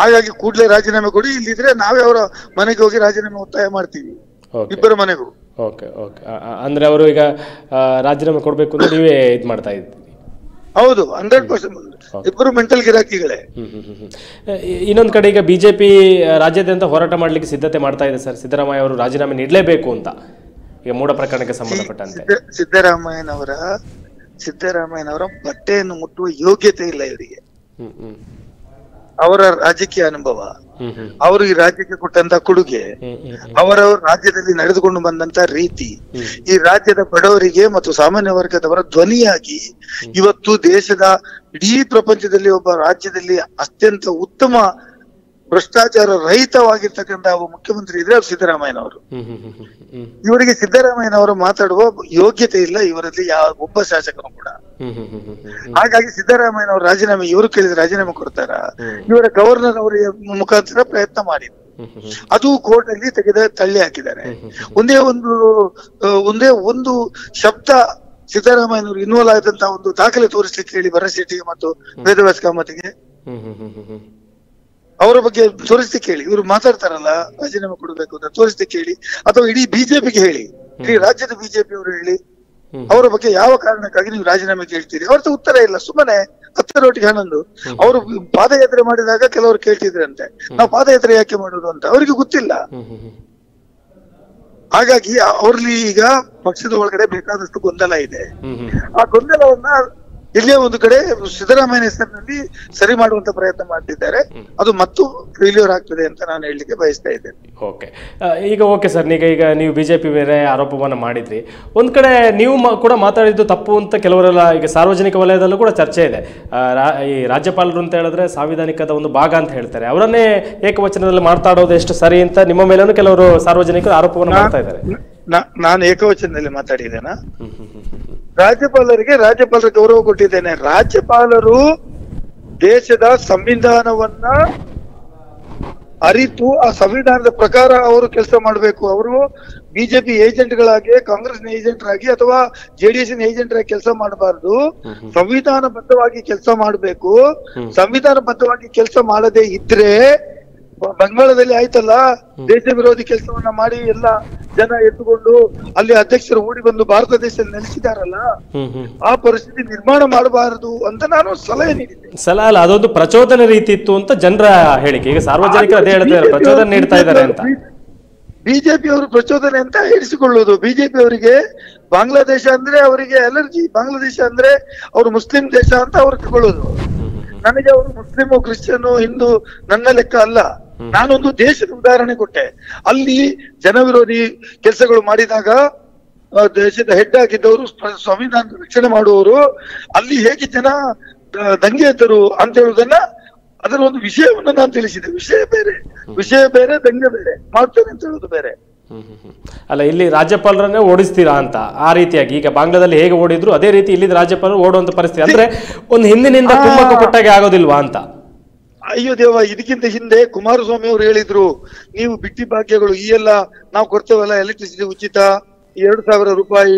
ಹಾಗಾಗಿ ಕೂಡಲೇ ರಾಜೀನಾಮೆ ಕೊಡಿ, ಇಲ್ಲಿದ್ರೆ ನಾವೇ ಅವರ ಮನೆಗೆ ಹೋಗಿ ರಾಜೀನಾಮೆ ಒತ್ತಾಯ ಮಾಡ್ತೀವಿ, ಇಬ್ಬರ ಮನೆಗೂ. ಅಂದ್ರೆ ಅವರು ಈಗ ರಾಜೀನಾಮೆ ಕೊಡ್ಬೇಕು ಅಂತ ನೀವೇ ಇದ್ ಮಾಡ್ತಾ ಇದ್ದೀವಿ? ಹೌದು, 100%. ಇಬ್ಬರು ಮೆಂಟಲ್ ಗಿರಾಕಿಗಳೇ. ಇನ್ನೊಂದ್ ಕಡೆ ಈಗ ಬಿಜೆಪಿ ರಾಜ್ಯಾದ್ಯಂತ ಹೋರಾಟ ಮಾಡ್ಲಿಕ್ಕೆ ಸಿದ್ಧತೆ ಮಾಡ್ತಾ ಇದೆ ಸರ್. ಸಿದ್ದರಾಮಯ್ಯ ಅವರು ರಾಜೀನಾಮೆ ನೀಡಲೇಬೇಕು ಅಂತ ಈಗ ಮೂಢ ಪ್ರಕರಣಕ್ಕೆ ಸಂಬಂಧಪಟ್ಟಂತೆ. ಸಿದ್ದರಾಮಯ್ಯನವರ ಬಟ್ಟೆಯನ್ನು ಮುಟ್ಟುವ ಯೋಗ್ಯತೆ ಇಲ್ಲ ಇವರಿಗೆ. ಅವರ ರಾಜಕೀಯ ಅನುಭವ, ಅವರು ಈ ರಾಜ್ಯಕ್ಕೆ ಕೊಟ್ಟಂತ ಕೊಡುಗೆ, ಅವರ ರಾಜ್ಯದಲ್ಲಿ ನಡೆದುಕೊಂಡು ಬಂದಂತ ರೀತಿ, ಈ ರಾಜ್ಯದ ಬಡವರಿಗೆ ಮತ್ತು ಸಾಮಾನ್ಯ ವರ್ಗದವರ ಧ್ವನಿಯಾಗಿ ಇವತ್ತು ದೇಶದ ಇಡೀ ಪ್ರಪಂಚದಲ್ಲಿ ಒಬ್ಬ ರಾಜ್ಯದಲ್ಲಿ ಅತ್ಯಂತ ಉತ್ತಮ ಭ್ರಷ್ಟಾಚಾರ ರಹಿತವಾಗಿರ್ತಕ್ಕಂಥ ಒಬ್ಬ ಮುಖ್ಯಮಂತ್ರಿ ಇದ್ರೆ ಅವ್ರು ಸಿದ್ದರಾಮಯ್ಯನವರು. ಇವರಿಗೆ ಸಿದ್ದರಾಮಯ್ಯನವರು ಮಾತಾಡುವ ಯೋಗ್ಯತೆ ಇಲ್ಲ ಇವರಲ್ಲಿ ಯಾವ ಒಬ್ಬ ಶಾಸಕರು ಕೂಡ. ಹಾಗಾಗಿ ಸಿದ್ದರಾಮಯ್ಯನವರು ರಾಜೀನಾಮೆ ಇವರು ಕೇಳಿದ್ರೆ ರಾಜೀನಾಮೆ ಕೊಡ್ತಾರ? ಇವರ ಗವರ್ನರ್ ಅವರ ಮುಖಾಂತರ ಪ್ರಯತ್ನ ಮಾಡಿದ್ರು, ಅದು ಕೋರ್ಟ್ ಅಲ್ಲಿ ತಳ್ಳಿ ಹಾಕಿದ್ದಾರೆ. ಒಂದೇ ಒಂದು ಶಬ್ದ ಸಿದ್ದರಾಮಯ್ಯನವರು ಇನ್ವಾಲ್ವ್ ಆದಂತ ಒಂದು ದಾಖಲೆ ತೋರಿಸ್ಲಿಕ್ಕೆ ಹೇಳಿ ಭರತ್ ಶೆಟ್ಟಿಗೆ ಮತ್ತು ವೇದವಾಸ್ ಕಾಮತಿಗೆ ಅವರ ಬಗ್ಗೆ ತೋರಿಸ್ಲಿಕ್ಕೆ ಹೇಳಿ. ಇವರು ಮಾತಾಡ್ತಾರಲ್ಲ ರಾಜೀನಾಮೆ ಕೊಡಬೇಕು ಅಂತ, ತೋರಿಸ್ಲಿಕ್ಕೆ ಹೇಳಿ, ಅಥವಾ ಇಡೀ ಬಿಜೆಪಿಗೆ ಹೇಳಿ, ಇಡೀ ರಾಜ್ಯದ ಬಿಜೆಪಿ ಅವರು ಹೇಳಿ ಅವರ ಬಗ್ಗೆ ಯಾವ ಕಾರಣಕ್ಕಾಗಿ ನೀವು ರಾಜೀನಾಮೆ ಕೇಳ್ತೀರಿ. ಅವ್ರದ್ದು ಉತ್ತರ ಇಲ್ಲ, ಸುಮ್ಮನೆ 10 11 ಅವರು ಪಾದಯಾತ್ರೆ ಮಾಡಿದಾಗ ಕೆಲವರು ಕೇಳ್ತಿದ್ರಂತೆ, ನಾವು ಪಾದಯಾತ್ರೆ ಯಾಕೆ ಮಾಡುದು ಅಂತ ಅವರಿಗೆ ಗೊತ್ತಿಲ್ಲ. ಹಾಗಾಗಿ ಅವ್ರಲ್ಲಿ ಈಗ ಪಕ್ಷದ ಒಳಗಡೆ ಬೇಕಾದಷ್ಟು ಗೊಂದಲ ಇದೆ. ಆ ಗೊಂದಲವನ್ನ ಇಲ್ಲೇ ಒಂದು ಕಡೆ ಸಿದ್ದರಾಮಯ್ಯ ಹೆಸರಿನಲ್ಲಿ ಸರಿ ಮಾಡುವಂತ ಪ್ರಯತ್ನ ಮಾಡ್ತಿದ್ದಾರೆ. ಅದು ಮತ್ತು ಫೇಲ್ಯೂರ್ ಆಗ್ತದೆ ಅಂತ ನಾನು ಹೇಳಲಿಕ್ಕೆ ಬಯಸ್ತಾ ಇದ್ದೇನೆ. ಓಕೆ, ಈಗ ಓಕೆ ಸರ್, ಈಗ ನೀವು ಬಿಜೆಪಿ ಬೇರೆ ಆರೋಪವನ್ನು ಮಾಡಿದ್ರಿ. ಒಂದ್ ಕಡೆ ನೀವು ಕೂಡ ಮಾತಾಡಿದ್ದು ತಪ್ಪು ಅಂತ ಕೆಲವರೆಲ್ಲ ಈಗ ಸಾರ್ವಜನಿಕ ವಲಯದಲ್ಲೂ ಕೂಡ ಚರ್ಚೆ ಇದೆ. ಈ ರಾಜ್ಯಪಾಲರು ಅಂತ ಹೇಳಿದ್ರೆ ಸಾಂವಿಧಾನಿಕದ ಒಂದು ಭಾಗ ಅಂತ ಹೇಳ್ತಾರೆ, ಅವರನ್ನೇ ಏಕವಚನದಲ್ಲಿ ಮಾತಾಡೋದು ಎಷ್ಟು ಸರಿ ಅಂತ ನಿಮ್ಮ ಮೇಲೂ ಕೆಲವರು ಸಾರ್ವಜನಿಕರು ಆರೋಪವನ್ನು ಮಾಡ್ತಾ ಇದ್ದಾರೆ. ನಾನು ಏಕವಚನದಲ್ಲಿ ಮಾತಾಡಿದ್ದೇನಾ? ರಾಜ್ಯಪಾಲರ ಗೌರವ ಕೊಟ್ಟಿದ್ದೇನೆ. ರಾಜ್ಯಪಾಲರು ದೇಶದ ಸಂವಿಧಾನವನ್ನ ಅರಿತು ಆ ಸಂವಿಧಾನದ ಪ್ರಕಾರ ಅವರು ಕೆಲಸ ಮಾಡಬೇಕು. ಅವರು ಬಿಜೆಪಿ ಏಜೆಂಟ್ಗಳಾಗಿ, ಕಾಂಗ್ರೆಸ್ನ ಏಜೆಂಟ್ರಾಗಿ ಅಥವಾ ಜೆಡಿಎಸ್ ಏಜೆಂಟ್ರಾಗಿ ಕೆಲಸ ಮಾಡಬಾರ್ದು. ಸಂವಿಧಾನಬದ್ಧವಾಗಿ ಕೆಲಸ ಮಾಡಬೇಕು. ಸಂವಿಧಾನಬದ್ಧವಾಗಿ ಕೆಲಸ ಮಾಡದೇ ಇದ್ರೆ ಬಂಗಾಳದಲ್ಲಿ ಆಯ್ತಲ್ಲ, ದೇಶ ವಿರೋಧಿ ಕೆಲಸವನ್ನ ಮಾಡಿ ಎಲ್ಲ ಜನ ಎತ್ತುಕೊಂಡು ಅಲ್ಲಿ ಅಧ್ಯಕ್ಷರು ಓಡಿ ಬಂದು ಭಾರತ ದೇಶದಲ್ಲಿ ನೆಲೆಸಿದಾರಲ್ಲ, ಆ ಪರಿಸ್ಥಿತಿ ನಿರ್ಮಾಣ ಮಾಡಬಾರದು ಅಂತ ನಾನು ಸಲಹೆ ನೀಡಿದ್ದೆ. ಸಲಹೆ ಅಲ್ಲ, ಅದೊಂದು ಪ್ರಚೋದನೆ ರೀತಿ ಇತ್ತು ಅಂತ ಜನರ ಹೇಳಿಕೆ. ಈಗ ಸಾರ್ವಜನಿಕರು ಅದೇ ಹೇಳ್ತಾರೆ, ಪ್ರಚೋದನೆ ನೀಡ್ತಾ ಇದ್ದಾರೆ ಅಂತ. ಬಿಜೆಪಿ ಅವರು ಪ್ರಚೋದನೆ ಅಂತ ಹೇಳಿಸಿಕೊಳ್ಳುವುದು. ಬಿಜೆಪಿ ಅವರಿಗೆ ಬಾಂಗ್ಲಾದೇಶ ಅಂದ್ರೆ ಅವರಿಗೆ ಅಲರ್ಜಿ. ಬಾಂಗ್ಲಾದೇಶ ಅಂದ್ರೆ ಅವರು ಮುಸ್ಲಿಂ ದೇಶ ಅಂತ ಅವ್ರು ತಗೊಳ್ಳೋದು. ನನಗೆ ಅವರು ಮುಸ್ಲಿಮು, ಕ್ರಿಶ್ಚಿಯನ್, ಹಿಂದೂ ನನ್ನ ಲೆಕ್ಕ ಅಲ್ಲ. ನಾನೊಂದು ದೇಶದ ಉದಾಹರಣೆ ಕೊಟ್ಟೆ. ಅಲ್ಲಿ ಜನ ವಿರೋಧಿ ಕೆಲಸಗಳು ಮಾಡಿದಾಗ ದೇಶದ ಹೆಡ್ ಆಗಿದ್ದವರು, ಸಂವಿಧಾನ ರಕ್ಷಣೆ ಮಾಡುವವರು ಅಲ್ಲಿ ಹೇಗೆ ಜನ ದಂಗೆ ಎತ್ತರು ಅಂತ ಹೇಳುವುದನ್ನ, ಅದರ ಒಂದು ವಿಷಯವನ್ನು ನಾನು ತಿಳಿಸಿದೆ. ವಿಷಯ ಬೇರೆ ದಂಗೆ ಬೇರೆ, ಮಾಡ್ತೇನೆ ಅಂತ ಹೇಳುದು ಬೇರೆ. ಅಲ್ಲ, ಇಲ್ಲಿ ರಾಜ್ಯಪಾಲರನ್ನೇ ಓಡಿಸ್ತೀರಾ ಅಂತ ಆ ರೀತಿಯಾಗಿ ಈಗ ಬಾಂಗ್ಲಾದಲ್ಲಿ ಹೇಗೆ ಓಡಿದ್ರು ಅದೇ ರೀತಿ ಇಲ್ಲಿ ರಾಜ್ಯಪಾಲರು ಓಡುವಂತ ಪರಿಸ್ಥಿತಿ ಅಂದ್ರೆ ಒಂದು ಹಿಂದಿನಿಂದ ಕುಮ್ಮಕ್ಕು ಕೊಟ್ಟಾಗೆ ಆಗೋದಿಲ್ವಾ ಅಂತ. ಅಯ್ಯೋ ದೇವ, ಇದಕ್ಕಿಂತ ಹಿಂದೆ ಕುಮಾರಸ್ವಾಮಿ ಅವರು ಹೇಳಿದ್ರು, ನೀವು ಬಿಟ್ಟಿ ಭಾಗ್ಯಗಳು ಈ ಎಲ್ಲ ನಾವು ಕೊಡ್ತೇವಲ್ಲ, ಎಲೆಕ್ಟ್ರಿಸಿಟಿ ಉಚಿತ 2,000 ರೂಪಾಯಿ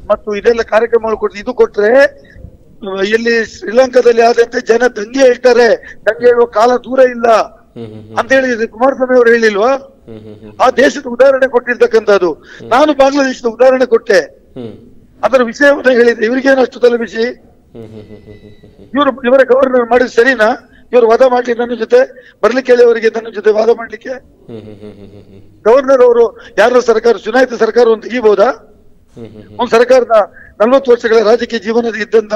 ಮತ್ತು ಇದೆಲ್ಲ ಕಾರ್ಯಕ್ರಮಗಳು ಕೊಟ್ಟು ಇದು ಕೊಟ್ರೆ ಎಲ್ಲಿ ಶ್ರೀಲಂಕಾದಲ್ಲಿ ಆದಂತೆ ಜನ ದಂಗೆ ಹೇಳ್ತಾರೆ, ದಂಗೆ ಹೇಳುವ ಕಾಲ ದೂರ ಇಲ್ಲ ಅಂತ ಹೇಳಿದ್ರೆ ಕುಮಾರಸ್ವಾಮಿ ಅವರು ಹೇಳಿಲ್ವಾ? ಆ ದೇಶದ ಉದಾಹರಣೆ ಕೊಟ್ಟಿರ್ತಕ್ಕಂಥದ್ದು. ನಾನು ಬಾಂಗ್ಲಾದೇಶದ ಉದಾಹರಣೆ ಕೊಟ್ಟೆ, ಅದರ ವಿಷಯವನ್ನು ಹೇಳಿದೆ. ಇವರಿಗೇನು ಅಷ್ಟು ತಲೆಬಿಸಿ? ಇವರ ಗವರ್ನರ್ ಮಾಡಿದ್ ಸರಿನಾ? ಇವರು ವಾದ ಮಾಡ್ಲಿ ನನ್ನ ಜೊತೆ ಬರ್ಲಿಕ್ಕೆ ಹೇಳಿ, ಅವರಿಗೆ ನನ್ನ ಜೊತೆ ವಾದ ಮಾಡ್ಲಿಕ್ಕೆ. ಗವರ್ನರ್ ಅವರು ಯಾರ ಸರ್ಕಾರ, ಚುನಾಯಿತ ಸರ್ಕಾರವನ್ನು ತೆಗಿಬಹುದಾ? ಒಂದು ಸರ್ಕಾರದ 40 ವರ್ಷಗಳ ರಾಜಕೀಯ ಜೀವನದ ಇದ್ದಂತ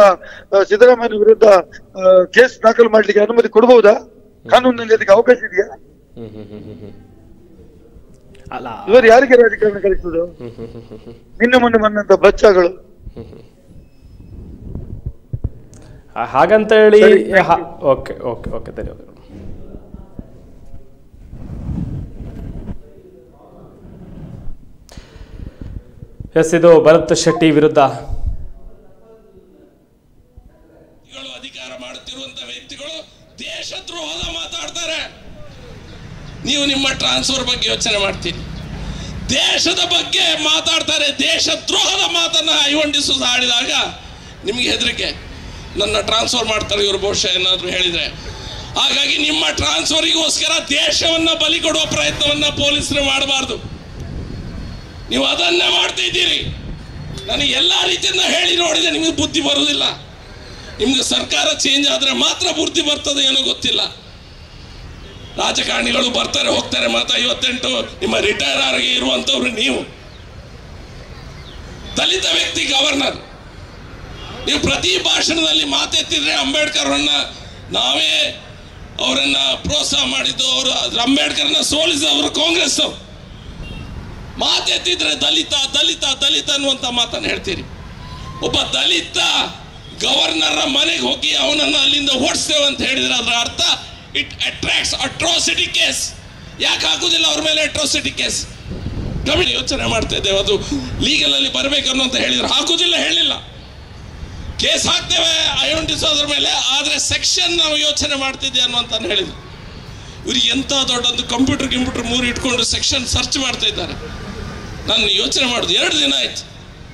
ಸಿದ್ದರಾಮಯ್ಯ ವಿರುದ್ಧ ಕೇಸ್ ದಾಖಲು ಮಾಡ್ಲಿಕ್ಕೆ ಅನುಮತಿ ಕೊಡಬಹುದಾ? ಕಾನೂನಿನಲ್ಲಿ ಅದಕ್ಕೆ ಅವಕಾಶ ಇದೆಯಾ? ಇವರು ಯಾರಿಗೆ ರಾಜಕಾರಣ ಕಲಿಸುದು? ನಿನ್ನೆ ಮೊನ್ನೆ ಬಂದಂತ ಬಚ್ಚಾಗಳು. ಹಾಗಂತ ಹೇಳಿ ಓಕೆ ಓಕೆ ಓಕೆ ಧನ್ಯವಾದಗಳು. ಎಸ್, ಇದು ಭರತ್ ಶೆಟ್ಟಿ ವಿರುದ್ಧ ಅಧಿಕಾರ ಮಾಡುತ್ತಿರುವಂತ ವ್ಯಕ್ತಿಗಳು ದೇಶದ್ರೋಹದ ಮಾತಾಡ್ತಾರೆ. ನೀವು ನಿಮ್ಮ ಟ್ರಾನ್ಸ್ಫರ್ ಬಗ್ಗೆ ಯೋಚನೆ ಮಾಡ್ತೀರಿ, ದೇಶದ ಬಗ್ಗೆ ಮಾತಾಡ್ತಾರೆ. ದೇಶದ್ರೋಹದ ಮಾತನ್ನ ಐವಂಡಿಸು ಆಡಿದಾಗ ನಿಮಗೆ ಹೆದರಿಕೆ, ನನ್ನ ಟ್ರಾನ್ಸ್ಫರ್ ಮಾಡ್ತಾರೆ ಇವರು ಬಹುಶಃ ಏನಾದ್ರು ಹೇಳಿದ್ರೆ. ಹಾಗಾಗಿ ನಿಮ್ಮ ಟ್ರಾನ್ಸ್ಫರಿಗೋಸ್ಕರ ದೇಶವನ್ನ ಬಲಿ ಕೊಡುವ ಪ್ರಯತ್ನವನ್ನ ಪೊಲೀಸರು ಮಾಡಬಾರ್ದು. ನೀವು ಅದನ್ನೇ ಮಾಡ್ತಾ ಇದ್ದೀರಿ. ನನಗೆ ಎಲ್ಲಾ ರೀತಿಯಿಂದ ಹೇಳಿ ನೋಡಿದೆ, ನಿಮಗೆ ಬುದ್ಧಿ ಬರುವುದಿಲ್ಲ. ನಿಮ್ಗೆ ಸರ್ಕಾರ ಚೇಂಜ್ ಆದ್ರೆ ಮಾತ್ರ ಬುದ್ಧಿ ಬರ್ತದೆ, ಏನೋ ಗೊತ್ತಿಲ್ಲ. ರಾಜಕಾರಣಿಗಳು ಬರ್ತಾರೆ ಹೋಗ್ತಾರೆ, ಮಾತ್ರ 58 ನಿಮ್ಮ ರಿಟೈರ್ ಆಗಿ ಇರುವಂತವ್ರು ನೀವು. ದಲಿತ ವ್ಯಕ್ತಿ ಗವರ್ನರ್, ನೀವು ಪ್ರತಿ ಭಾಷಣದಲ್ಲಿ ಮಾತೆತ್ತಿದ್ರೆ ಅಂಬೇಡ್ಕರ್ ಅವರನ್ನ ನಾವೇ ಅವರನ್ನ ಪ್ರೋತ್ಸಾಹ ಮಾಡಿದ್ದು, ಅವರು ಅಂಬೇಡ್ಕರ್ನ ಸೋಲಿಸಿದವರು ಕಾಂಗ್ರೆಸ್. ಮಾತೆತ್ತಿದ್ರೆ ದಲಿತ ದಲಿತ ದಲಿತ ಅನ್ನುವಂತ ಮಾತನ್ನು ಹೇಳ್ತೀರಿ. ಒಬ್ಬ ದಲಿತ ಗವರ್ನರ್ ಮನೆಗೆ ಹೋಗಿ ಅವನನ್ನು ಅಲ್ಲಿಂದ ಓಡಿಸ್ತೇವೆ ಅಂತ ಹೇಳಿದ್ರೆ ಅದರ ಅರ್ಥ ಇಟ್ ಅಟ್ರಾಕ್ಟ್ಸ್ ಅಟ್ರಾಸಿಟಿ ಕೇಸ್. ಯಾಕೆ ಹಾಕುದಿಲ್ಲ ಅವ್ರ ಮೇಲೆ ಅಟ್ರಾಸಿಟಿ ಕೇಸ್? ಕಮಿಟಿ ಯೋಚನೆ ಮಾಡ್ತಾ ಇದ್ದೇವೆ, ಅದು ಲೀಗಲ್ ಅಲ್ಲಿ ಬರಬೇಕು ಅನ್ನೋಂತ ಹೇಳಿದ್ರು, ಹಾಕುದಿಲ್ಲ, ಹೇಳಿಲ್ಲ. ಕೇಸ್ ಹಾಕ್ತೇವೆ ಐಡೆಂಟಿಸೋದ್ರ ಮೇಲೆ, ಆದ್ರೆ ಸೆಕ್ಷನ್ ನಾವು ಯೋಚನೆ ಮಾಡ್ತಿದ್ದೆ ಅನ್ನುವಂತ ಹೇಳಿದ್ರು. ಇವ್ರಿಗೆ ಎಂತ ದೊಡ್ಡೊಂದು ಕಂಪ್ಯೂಟರ್ 3 ಇಟ್ಕೊಂಡು ಸೆಕ್ಷನ್ ಸರ್ಚ್ ಮಾಡ್ತಾ ಇದ್ದಾರೆ. ನಾನು ಯೋಚನೆ ಮಾಡುದು 2 ದಿನ ಆಯ್ತು.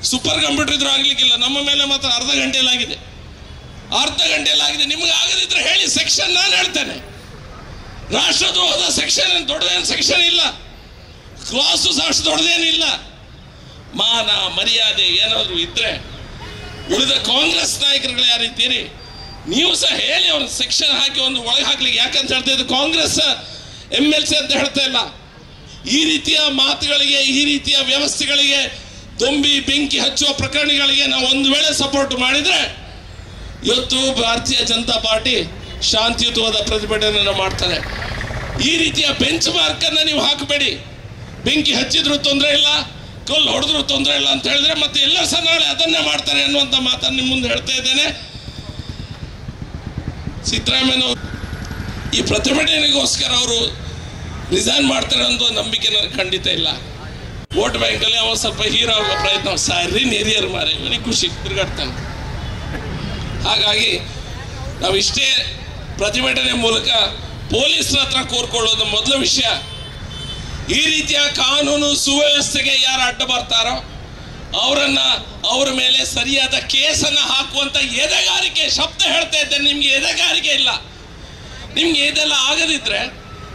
ಸೂಪರ್ ಕಂಪ್ಯೂಟರ್ ಇದ್ರೂ ಆಗ್ಲಿಕ್ಕಿಲ್ಲ, ನಮ್ಮ ಮೇಲೆ ಮಾತ್ರ ಅರ್ಧ ಗಂಟೆಯಲ್ಲಿ ಆಗಿದೆ. ನಿಮಗೆ ಆಗದಿದ್ರೆ ಹೇಳಿ, ಸೆಕ್ಷನ್ ನಾನು ಹೇಳ್ತೇನೆ. ರಾಷ್ಟ್ರದ್ರೋಹದ ಸೆಕ್ಷನ್ ದೊಡ್ಡದೇನು ಸೆಕ್ಷನ್ ಇಲ್ಲ, ಕ್ಲಾಸು ಅಷ್ಟು ದೊಡ್ಡದೇನಿಲ್ಲ. ಮಾನ ಮರ್ಯಾದೆ ಏನಾದ್ರು ಇದ್ರೆ ಉಳಿದ ಕಾಂಗ್ರೆಸ್ ನಾಯಕರುಗಳು ಯಾರಿದ್ದೀರಿ, ನೀವು ಸಹ ಹೇಳಿ ಅವ್ರ ಸೆಕ್ಷನ್ ಹಾಕಿ ಒಂದು ಒಳಗೆ ಹಾಕ್ಲಿಕ್ಕೆ. ಯಾಕಂತ ಹೇಳ್ತಾ ಇದ್ದು ಕಾಂಗ್ರೆಸ್ MLC ಅಂತ ಹೇಳ್ತಾ ಇಲ್ಲ. ಈ ರೀತಿಯ ಮಾತುಗಳಿಗೆ, ಈ ರೀತಿಯ ವ್ಯವಸ್ಥೆಗಳಿಗೆ, ದೊಂಬಿ ಬೆಂಕಿ ಹಚ್ಚುವ ಪ್ರಕರಣಗಳಿಗೆ ನಾವು ಒಂದು ವೇಳೆ ಸಪೋರ್ಟ್ ಮಾಡಿದ್ರೆ ಇವತ್ತು ಭಾರತೀಯ ಜನತಾ ಪಾರ್ಟಿ ಶಾಂತಿಯುತವಾದ ಪ್ರತಿಭಟನೆಯನ್ನು ಮಾಡ್ತಾರೆ. ಈ ರೀತಿಯ ಬೆಂಚ್ ಮಾರ್ಕ್ ಅನ್ನ ನೀವು ಹಾಕಬೇಡಿ. ಬೆಂಕಿ ಹಚ್ಚಿದ್ರು ತೊಂದರೆ ಇಲ್ಲ, ಕಲ್ಲು ಹೊಡೆದ್ರು ತೊಂದರೆ ಇಲ್ಲ ಅಂತ ಹೇಳಿದ್ರೆ ಮತ್ತೆ ಎಲ್ಲರೂ ಸಹ ನಾಳೆ ಅದನ್ನೇ ಮಾಡ್ತಾರೆ ಅನ್ನುವಂಥ ಮಾತನ್ನು ನಿಮ್ಮ ಮುಂದೆ ಹೇಳ್ತಾ ಇದ್ದೇನೆ. ಸಿದ್ದರಾಮಯ್ಯ ಈ ಪ್ರತಿಭಟನೆಗೋಸ್ಕರ ಅವರು ರಿಸೈನ್ ಮಾಡ್ತಾರೆ ಅನ್ನೋ ನಂಬಿಕೆ ನನಗೆ ಖಂಡಿತ ಇಲ್ಲ. ವೋಟ್ ಬ್ಯಾಂಕಲ್ಲಿ ಅವನು ಸ್ವಲ್ಪ ಹೀರೋ ಆಗೋ ಪ್ರಯತ್ನ, ಸಾರಿ ಹಿರಿಯರು ಮಾರಿ ಇವನಿಗೆ ಖುಷಿ ತಿರುಗಾಡ್ತಾನೆ. ಹಾಗಾಗಿ ನಾವು ಇಷ್ಟೇ ಪ್ರತಿಭಟನೆ ಮೂಲಕ ಪೊಲೀಸರ ಹತ್ರ ಕೋರ್ಕೊಳ್ಳೋದು ಮೊದಲ ವಿಷಯ. ಈ ರೀತಿಯ ಕಾನೂನು ಸುವ್ಯವಸ್ಥೆಗೆ ಯಾರು ಅಡ್ಡ ಬರ್ತಾರೋ ಅವರ ಮೇಲೆ ಸರಿಯಾದ ಕೇಸನ್ನು ಹಾಕುವಂತ ಎದೆಗಾರಿಕೆ, ಶಬ್ದ ಹೇಳ್ತಾ ಇದ್ದೇನೆ, ನಿಮ್ಗೆ ಎದೆಗಾರಿಕೆ ಇಲ್ಲ. ನಿಮ್ಗೆ ಇದೆಲ್ಲ ಆಗದಿದ್ರೆ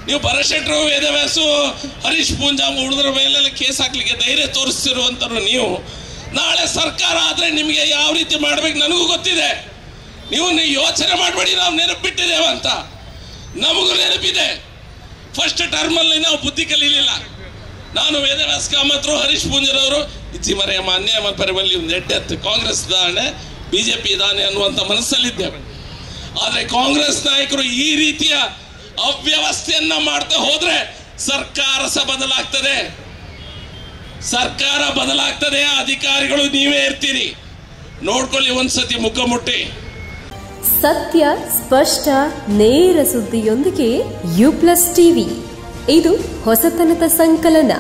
ನೀವು ಭರಶೆಟ್ರು, ವೇದವ್ಯಾಸು, ಹರೀಶ್ ಪೂಂಜಾ ಹುಡುಗರ ಮೇಲೆಲ್ಲ ಕೇಸ್ ಹಾಕ್ಲಿಕ್ಕೆ ಧೈರ್ಯ ತೋರಿಸ್ತಿರುವಂತರು ನೀವು. ನಾಳೆ ಸರ್ಕಾರ ಆದ್ರೆ ನಿಮ್ಗೆ ಯಾವ ರೀತಿ ಮಾಡ್ಬೇಕು ನನಗೂ ಗೊತ್ತಿದೆ. ನೀವು ಯೋಚನೆ ಮಾಡಬೇಡಿ ನಾವು ನೆನಪಿಟ್ಟಿದ್ದೇವೆ ಅಂತ. ನಮಗೂ ನೆನಪಿದೆ. ಫಸ್ಟ್ ಟರ್ಮಲ್ಲಿ ನಾವು ಬುದ್ಧಿ ಕಲೀಲಿಲ್ಲ. ನಾನು ವೇದವ್ಯಾಸ್ ಕಾಮತ್ರು, ಹರೀಶ್ ಪೂಂಜರವರು ಇಚ್ಚಿ ಮರೆಯ ಮಾನ್ಯ ಪರಿಬಲ್ಲಿ ಒಂದು ಎಡ್ಡೆತ್ತು ಕಾಂಗ್ರೆಸ್ ದಾನೆ, BJP ದಾನೆ ಅನ್ನುವಂಥ ಮನಸ್ಸಲ್ಲಿದ್ದೇವೆ. ಆದರೆ ಕಾಂಗ್ರೆಸ್ ನಾಯಕರು ಈ ರೀತಿಯ ಅವ್ಯವಸ್ಥೆಯನ್ನ ಮಾಡ್ತಾ ಹೋದ್ರೆ ಸರ್ಕಾರ ಸಹ ಬದಲಾಗ್ತದೆ. ಸರ್ಕಾರ ಬದಲಾಗ್ತದೆ, ಅಧಿಕಾರಿಗಳು ನೀವೇ ಇರ್ತೀರಿ. ನೋಡ್ಕೊಳ್ಳಿ ಒಂದ್ಸತಿ ಮುಖ ಮುಟ್ಟಿ. ಸತ್ಯ, ಸ್ಪಷ್ಟ, ನೇರ ಸುದ್ದಿಯೊಂದಿಗೆ U+ TV. ಇದು ಹೊಸತನದ ಸಂಕಲನ.